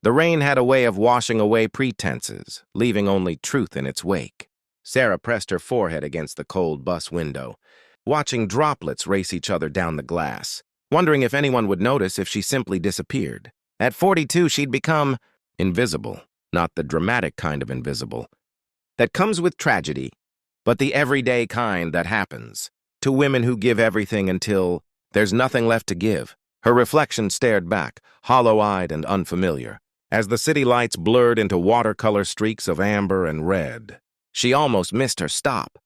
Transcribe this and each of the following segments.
The rain had a way of washing away pretenses, leaving only truth in its wake. Sarah pressed her forehead against the cold bus window, watching droplets race each other down the glass, wondering if anyone would notice if she simply disappeared. At 42, she'd become invisible, not the dramatic kind of invisible that comes with tragedy, but the everyday kind that happens to women who give everything until there's nothing left to give. Her reflection stared back, hollow-eyed and unfamiliar, as the city lights blurred into watercolor streaks of amber and red. She almost missed her stop.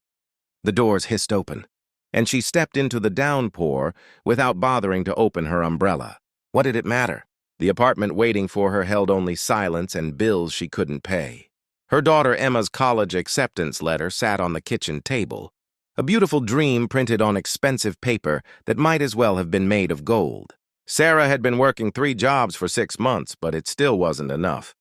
The doors hissed open, and she stepped into the downpour without bothering to open her umbrella. What did it matter? The apartment waiting for her held only silence and bills she couldn't pay. Her daughter Emma's college acceptance letter sat on the kitchen table, a beautiful dream printed on expensive paper that might as well have been made of gold. Sarah had been working 3 jobs for 6 months, but it still wasn't enough.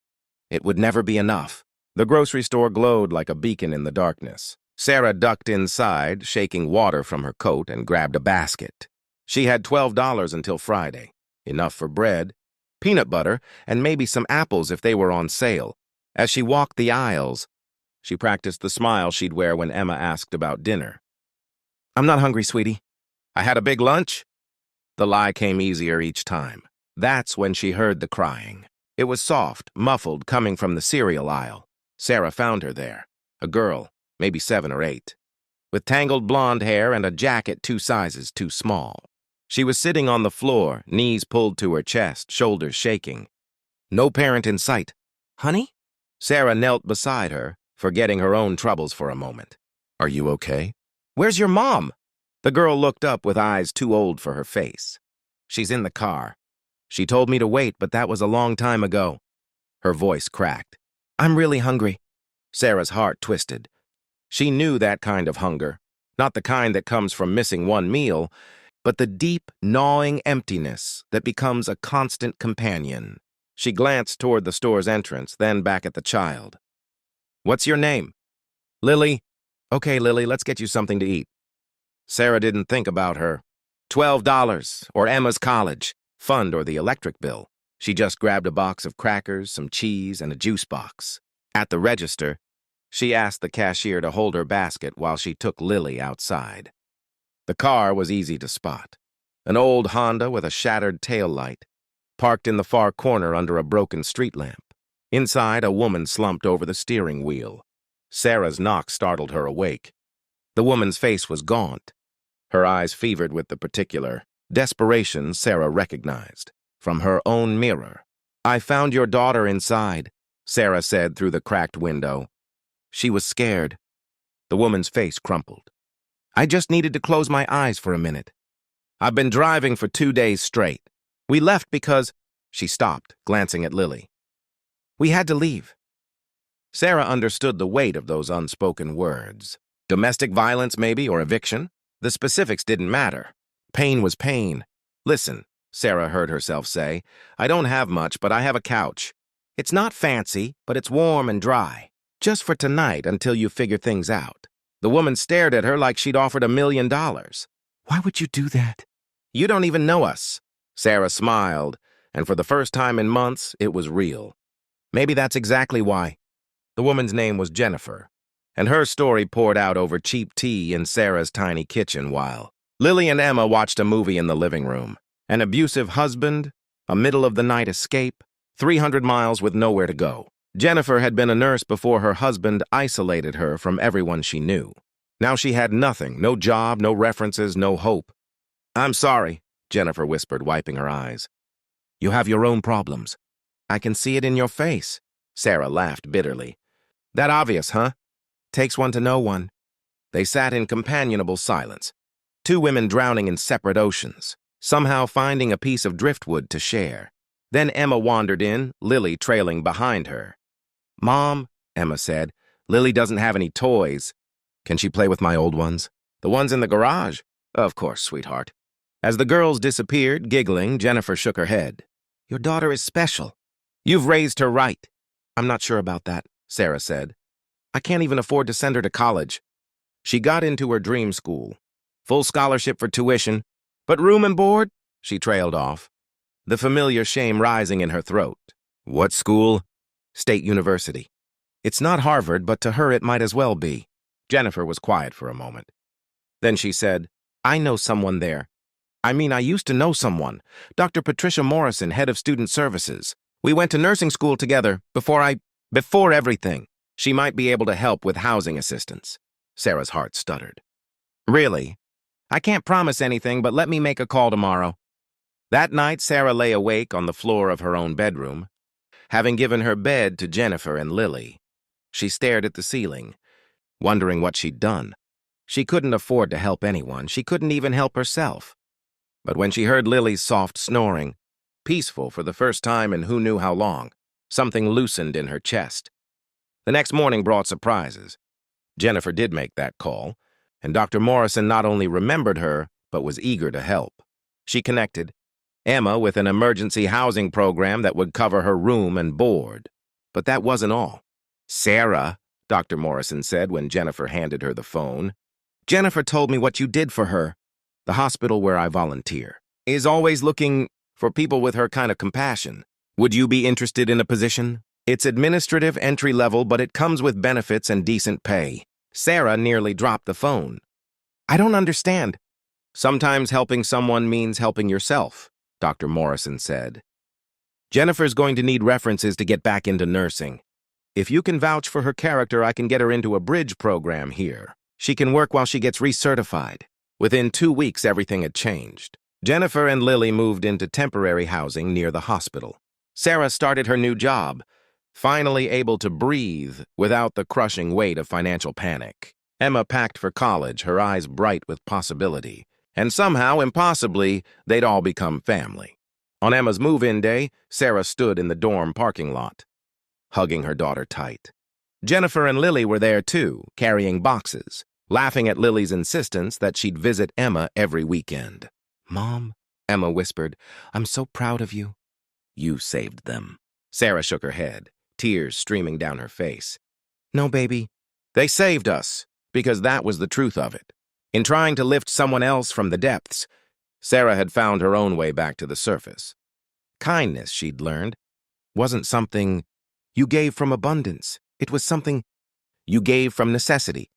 It would never be enough. The grocery store glowed like a beacon in the darkness. Sarah ducked inside, shaking water from her coat, and grabbed a basket. She had $12 until Friday, enough for bread, peanut butter, and maybe some apples if they were on sale. As she walked the aisles, she practiced the smile she'd wear when Emma asked about dinner. "I'm not hungry, sweetie. I had a big lunch." The lie came easier each time. That's when she heard the crying. It was soft, muffled, coming from the cereal aisle. Sarah found her there, a girl, maybe 7 or 8, with tangled blonde hair and a jacket 2 sizes too small. She was sitting on the floor, knees pulled to her chest, shoulders shaking. No parent in sight. "Honey?" Sarah knelt beside her, forgetting her own troubles for a moment. "Are you okay?" "Where's your mom?" The girl looked up with eyes too old for her face. "She's in the car. She told me to wait, but that was a long time ago." Her voice cracked. "I'm really hungry." Sarah's heart twisted. She knew that kind of hunger, not the kind that comes from missing one meal, but the deep, gnawing emptiness that becomes a constant companion. She glanced toward the store's entrance, then back at the child. "What's your name?" "Lily." "Okay, Lily, let's get you something to eat." Sarah didn't think about her. $12, or Emma's college fund, or the electric bill. She just grabbed a box of crackers, some cheese, and a juice box. At the register, she asked the cashier to hold her basket while she took Lily outside. The car was easy to spot. An old Honda with a shattered taillight, parked in the far corner under a broken street lamp. Inside, a woman slumped over the steering wheel. Sarah's knock startled her awake. The woman's face was gaunt, her eyes fevered with the particular desperation Sarah recognized from her own mirror. "I found your daughter inside," Sarah said through the cracked window. She was scared. The woman's face crumpled. "I just needed to close my eyes for a minute. I've been driving for 2 days straight. We left because—" She stopped, glancing at Lily. "We had to leave." Sarah understood the weight of those unspoken words. Domestic violence, maybe, or eviction? The specifics didn't matter. Pain was pain. "Listen," Sarah heard herself say, "I don't have much, but I have a couch. It's not fancy, but it's warm and dry. Just for tonight until you figure things out." The woman stared at her like she'd offered $1 million. "Why would you do that?" "You don't even know us." Sarah smiled, and for the first time in months, it was real. "Maybe that's exactly why." The woman's name was Jennifer, and her story poured out over cheap tea in Sarah's tiny kitchen while Lily and Emma watched a movie in the living room. An abusive husband, a middle-of-the-night escape, 300 miles with nowhere to go. Jennifer had been a nurse before her husband isolated her from everyone she knew. Now she had nothing, no job, no references, no hope. "I'm sorry," Jennifer whispered, wiping her eyes. "You have your own problems." "I can see it in your face." Sarah laughed bitterly. "That obvious, huh? Takes one to know one." They sat in companionable silence, 2 women drowning in separate oceans, somehow finding a piece of driftwood to share. Then Emma wandered in, Lily trailing behind her. "Mom," Emma said, "Lily doesn't have any toys. Can she play with my old ones?" "The ones in the garage?" "Of course, sweetheart." As the girls disappeared, giggling, Jennifer shook her head. "Your daughter is special. You've raised her right." "I'm not sure about that," Sarah said. "I can't even afford to send her to college." She got into her dream school. Full scholarship for tuition, but room and board? She trailed off, the familiar shame rising in her throat. What school? State University. It's not Harvard, but to her it might as well be. Jennifer was quiet for a moment. Then she said, I know someone there. I used to know someone. Dr. Patricia Morrison, head of student services. We went to nursing school together before everything. She might be able to help with housing assistance. Sarah's heart stuttered. Really? I can't promise anything, but let me make a call tomorrow. That night, Sarah lay awake on the floor of her own bedroom, having given her bed to Jennifer and Lily. She stared at the ceiling, wondering what she'd done. She couldn't afford to help anyone. She couldn't even help herself. But when she heard Lily's soft snoring, peaceful for the first time in who knew how long, something loosened in her chest. The next morning brought surprises. Jennifer did make that call, and Dr. Morrison not only remembered her, but was eager to help. She connected Emma with an emergency housing program that would cover her room and board. But that wasn't all. Sarah, Dr. Morrison said when Jennifer handed her the phone, Jennifer told me what you did for her. The hospital where I volunteer is always looking for people with her kind of compassion. Would you be interested in a position? It's administrative entry level, but it comes with benefits and decent pay. Sarah nearly dropped the phone. I don't understand. Sometimes helping someone means helping yourself, Dr. Morrison said. Jennifer's going to need references to get back into nursing. If you can vouch for her character, I can get her into a bridge program here. She can work while she gets recertified. Within 2 weeks, everything had changed. Jennifer and Lily moved into temporary housing near the hospital. Sarah started her new job, finally able to breathe without the crushing weight of financial panic. Emma packed for college, her eyes bright with possibility. And somehow, impossibly, they'd all become family. On Emma's move-in day, Sarah stood in the dorm parking lot, hugging her daughter tight. Jennifer and Lily were there too, carrying boxes, laughing at Lily's insistence that she'd visit Emma every weekend. Mom, Emma whispered, I'm so proud of you. You saved them. Sarah shook her head, tears streaming down her face. No, baby. They saved us, because that was the truth of it. In trying to lift someone else from the depths, Sarah had found her own way back to the surface. Kindness, she'd learned, wasn't something you gave from abundance. It was something you gave from necessity,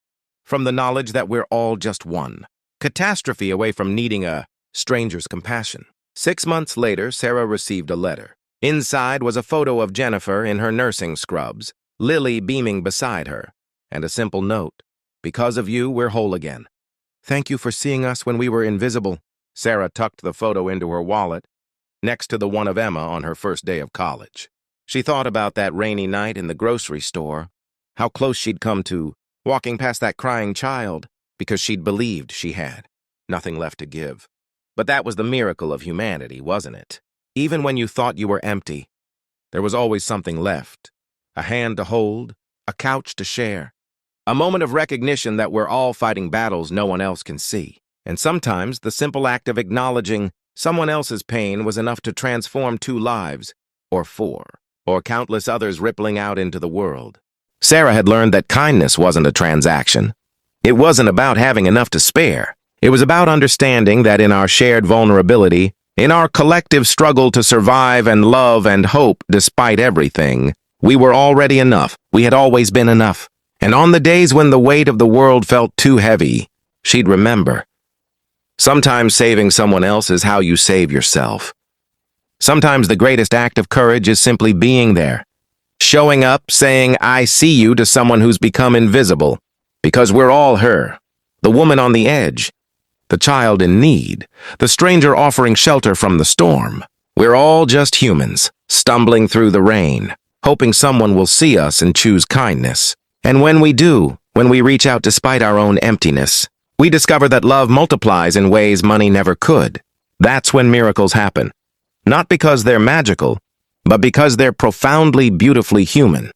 from the knowledge that we're all just one. Catastrophe away from needing a stranger's compassion. 6 months later, Sarah received a letter. Inside was a photo of Jennifer in her nursing scrubs, Lily beaming beside her, and a simple note. Because of you, we're whole again. Thank you for seeing us when we were invisible. Sarah tucked the photo into her wallet, next to the one of Emma on her first day of college. She thought about that rainy night in the grocery store, how close she'd come to walking past that crying child because she'd believed she had nothing left to give. But that was the miracle of humanity, wasn't it? Even when you thought you were empty, there was always something left. A hand to hold, a couch to share, a moment of recognition that we're all fighting battles no one else can see. And sometimes the simple act of acknowledging someone else's pain was enough to transform 2 lives, or 4, or countless others rippling out into the world. Sarah had learned that kindness wasn't a transaction. It wasn't about having enough to spare. It was about understanding that in our shared vulnerability, in our collective struggle to survive and love and hope despite everything, we were already enough. We had always been enough. And on the days when the weight of the world felt too heavy, she'd remember. Sometimes saving someone else is how you save yourself. Sometimes the greatest act of courage is simply being there. Showing up, saying, I see you to someone who's become invisible. Because we're all her. The woman on the edge. The child in need. The stranger offering shelter from the storm. We're all just humans, stumbling through the rain, hoping someone will see us and choose kindness. And when we do, when we reach out despite our own emptiness, we discover that love multiplies in ways money never could. That's when miracles happen. Not because they're magical, but because they're profoundly, beautifully human.